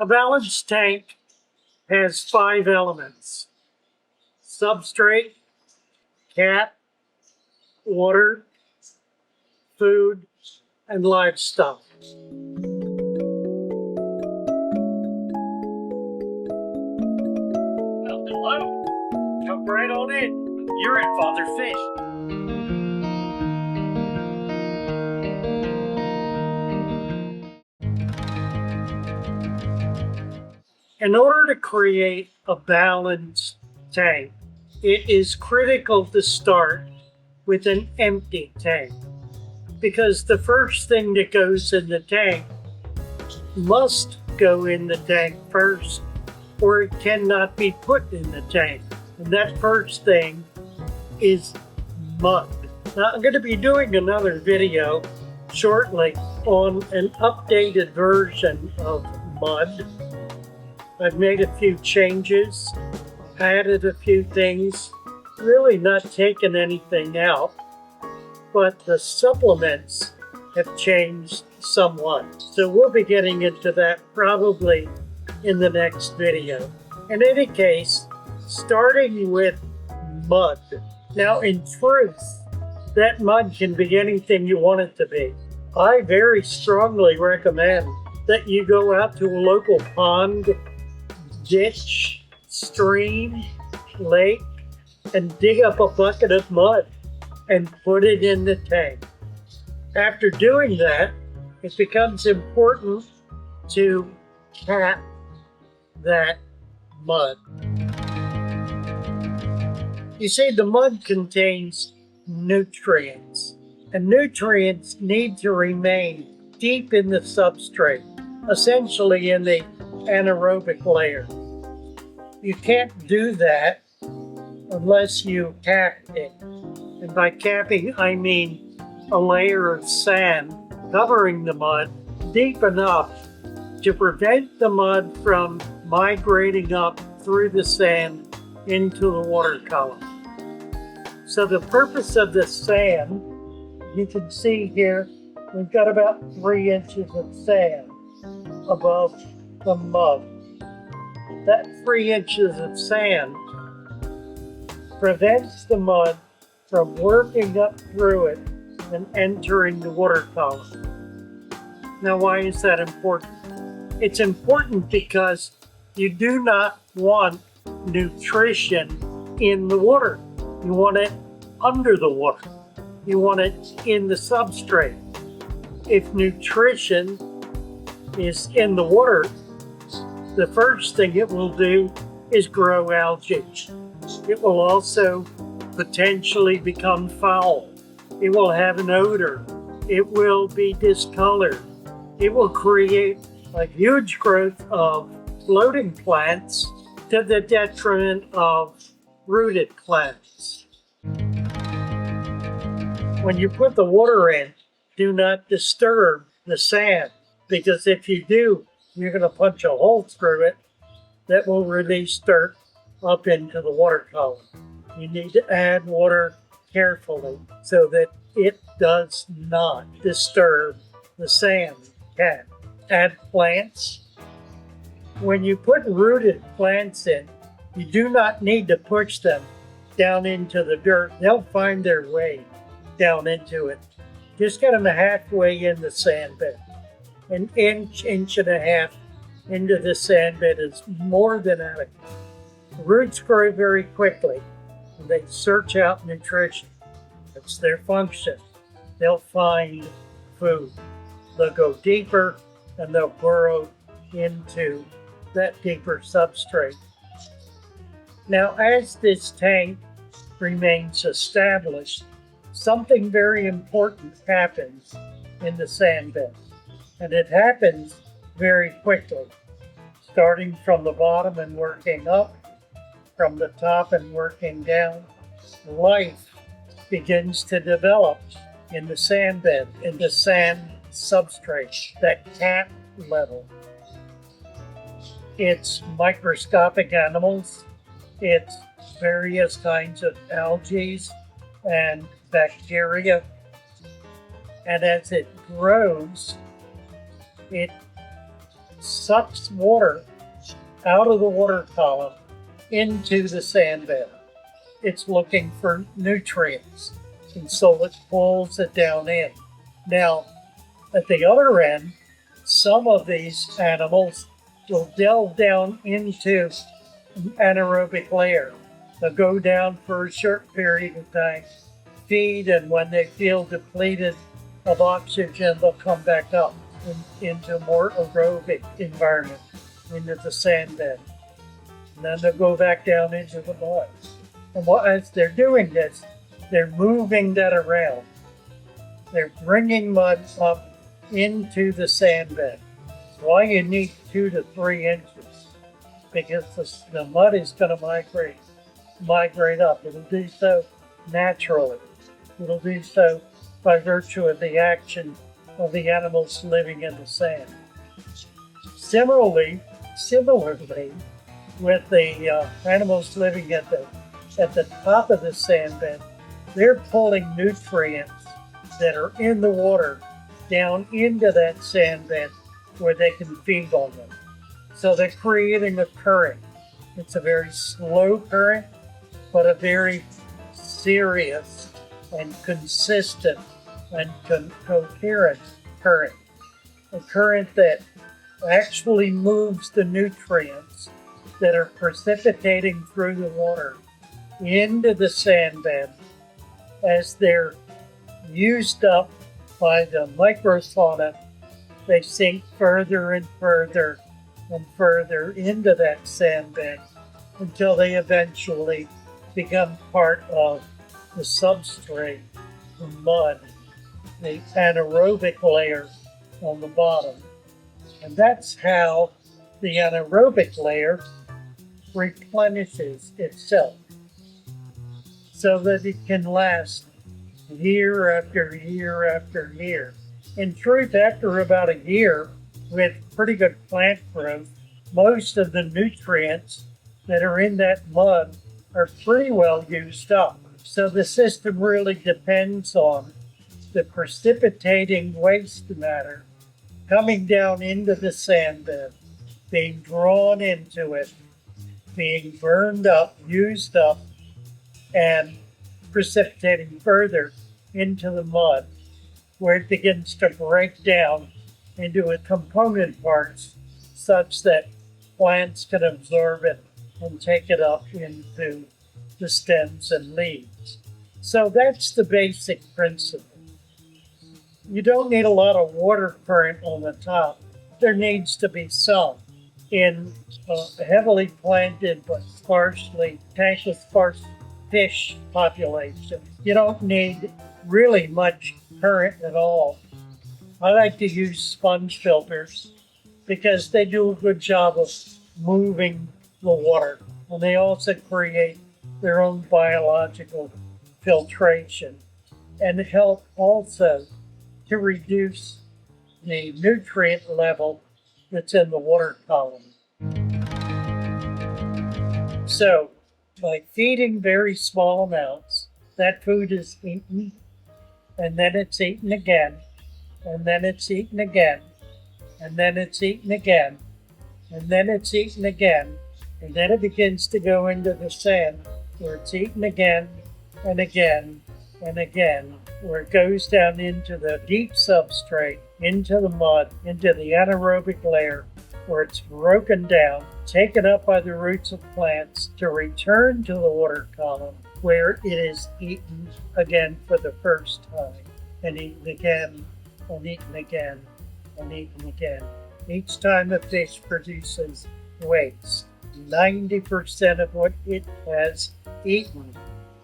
A balanced tank has 5 elements: substrate, cat, water, food, and livestock. Well, hello. Come right on in. You're in Father Fish. In order to create a balanced tank, it is critical to start with an empty tank, because the first thing that goes in the tank must go in the tank first, or it cannot be put in the tank. And that first thing is mud. Now, I'm going to be doing another video shortly on an updated version of mud. I've made a few changes, added a few things, really not taken anything out, but the supplements have changed somewhat. So we'll be getting into that probably in the next video. In any case, starting with mud. Now, in truth, that mud can be anything you want it to be. I very strongly recommend that you go out to a local pond, ditch, stream, lake, and dig up a bucket of mud and put it in the tank. After doing that, it becomes important to cap that mud. You see, the mud contains nutrients, and nutrients need to remain deep in the substrate, essentially in the anaerobic layer. You can't do that unless you cap it. And by capping, I mean a layer of sand covering the mud deep enough to prevent the mud from migrating up through the sand into the water column. So the purpose of the sand, you can see here, we've got about 3 inches of sand above the mud. That 3 inches of sand prevents the mud from working up through it and entering the water column. Now, why is that important? It's important because you do not want nutrition in the water. You want it under the water. You want it in the substrate. If nutrition is in the water, the first thing it will do is grow algae. It will also potentially become foul. It will have an odor. It will be discolored. It will create a huge growth of floating plants to the detriment of rooted plants. When you put the water in, do not disturb the sand, because if you do, you're going to punch a hole through it that will release dirt up into the water column. You need to add water carefully so that it does not disturb the sand cap. Add plants. When you put rooted plants in, you do not need to push them down into the dirt. They'll find their way down into it. Just get them halfway in the sand bed. An inch, inch and a half into the sand bed is more than adequate. Roots grow very quickly, and they search out nutrition. That's their function. They'll find food. They'll go deeper, and they'll burrow into that deeper substrate. Now, as this tank remains established, something very important happens in the sand bed. And it happens very quickly, starting from the bottom and working up, from the top and working down. Life begins to develop in the sand bed, in the sand substrate, that cap level. It's microscopic animals, it's various kinds of algae and bacteria, and as it grows, it sucks water out of the water column into the sand bed. It's looking for nutrients, and so it pulls it down in. Now, at the other end, some of these animals will delve down into an anaerobic layer. They'll go down for a short period of time, feed, and when they feel depleted of oxygen, they'll come back up into a more aerobic environment, into the sand bed. And then they'll go back down into the mud. And as they're doing this, they're moving that around. They're bringing mud up into the sand bed. That's why you need 2 to 3 inches, because the mud is going to migrate up. It'll do so naturally. It'll do so by virtue of the action of the animals living in the sand. Similarly, with the animals living at the top of the sand bed, they're pulling nutrients that are in the water down into that sand bed where they can feed on them. So they're creating a current. It's a very slow current, but a very serious and consistent and coherent current. A current that actually moves the nutrients that are precipitating through the water into the sand bed as they're used up by the microfauna. They sink further and further and further into that sand bed until they eventually become part of the substrate, the mud, the anaerobic layer on the bottom. And that's how the anaerobic layer replenishes itself so that it can last year after year after year. In truth, after about a year, with pretty good plant growth, most of the nutrients that are in that mud are pretty well used up. So the system really depends on the precipitating waste matter coming down into the sand bed, being drawn into it, being burned up, used up, and precipitating further into the mud, where it begins to break down into its component parts such that plants can absorb it and take it up into the stems and leaves. So that's the basic principle. You don't need a lot of water current on the top. There needs to be some. In a heavily planted but sparsely tanked with sparse fish population, you don't need really much current at all. I like to use sponge filters because they do a good job of moving the water, and they also create their own biological filtration and help also to reduce the nutrient level that's in the water column. So, by feeding very small amounts, that food is eaten, and then it's eaten again, and then it's eaten again, and then it's eaten again, and then it's eaten again, and then it begins to go into the sand, where it's eaten again, and again, and again, where it goes down into the deep substrate, into the mud, into the anaerobic layer, where it's broken down, taken up by the roots of plants to return to the water column, where it is eaten again for the first time, and eaten again, and eaten again, and eaten again. Each time a fish produces waste, 90% of what it has eaten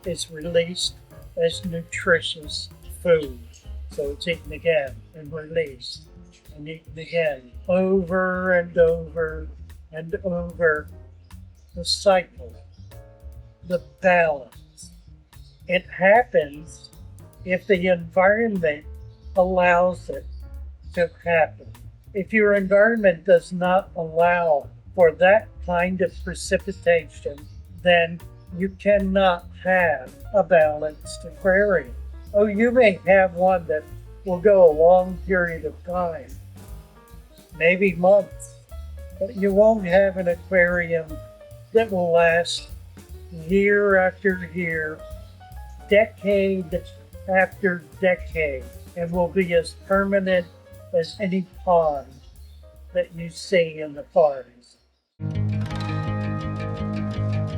is released as nutritious food. So it's eaten again and released and eaten again, over and over and over. The cycle, the balance. It happens if the environment allows it to happen. If your environment does not allow for that kind of precipitation, then you cannot have a balanced aquarium. Oh, you may have one that will go a long period of time, maybe months, But you won't have an aquarium that will last year after year, decade after decade, and will be as permanent as any pond that you see in the forest.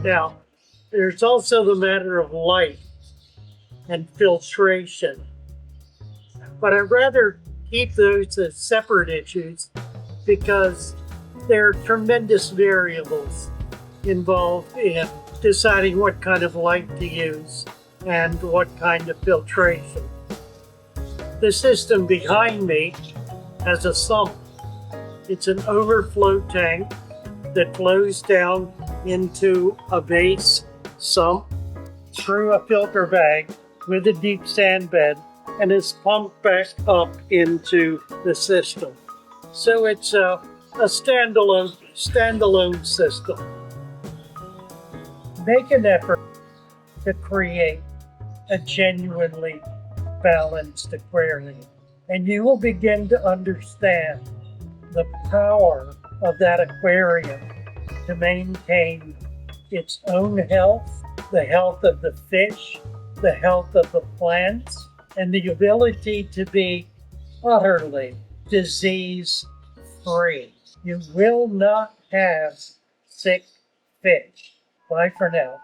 Now, there's also the matter of light and filtration, but I'd rather keep those as separate issues because there are tremendous variables involved in deciding what kind of light to use and what kind of filtration. The system behind me has a sump. It's an overflow tank that flows down into a base sump through a filter bag with a deep sand bed and is pumped back up into the system. So it's a standalone system. Make an effort to create a genuinely balanced aquarium, and you will begin to understand the power of that aquarium to maintain its own health, the health of the fish, the health of the plants, and the ability to be utterly disease-free. You will not have sick fish. Bye for now.